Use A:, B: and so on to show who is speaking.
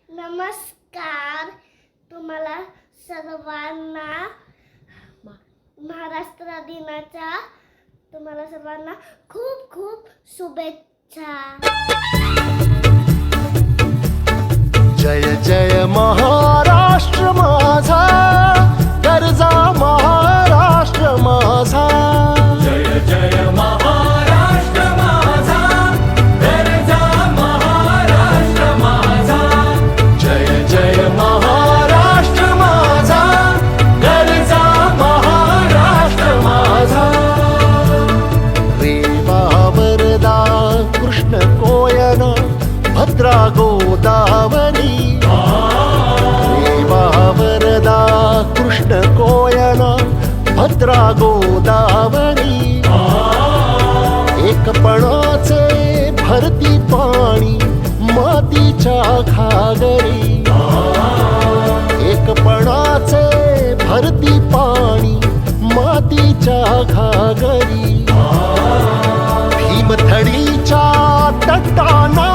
A: नमस्कार. तुम्हाला सर्वांना महाराष्ट्र दिनाच्या खूप खूप शुभेच्छा.
B: जय जय महाराष्ट्र माझा, गरजा महाराष्ट्र माझा.
C: जय जय महाराष्ट्र माझा, गरजा महाराष्ट्र माझा.
B: जय जय महाराष्ट्र माझा, गरजा महाराष्ट्र माझा. रेवा वरदा कृष्ण कोयना भद्रा गोदावरी. रेवा वरदा कृष्ण कोयना भद्रा गोदावरी. एकपणाचे भरती पाणी मातीच्या घागरी. एकपणाचे भरती पाणी मातीच्या घागरी. भीमथडीच्या तटाना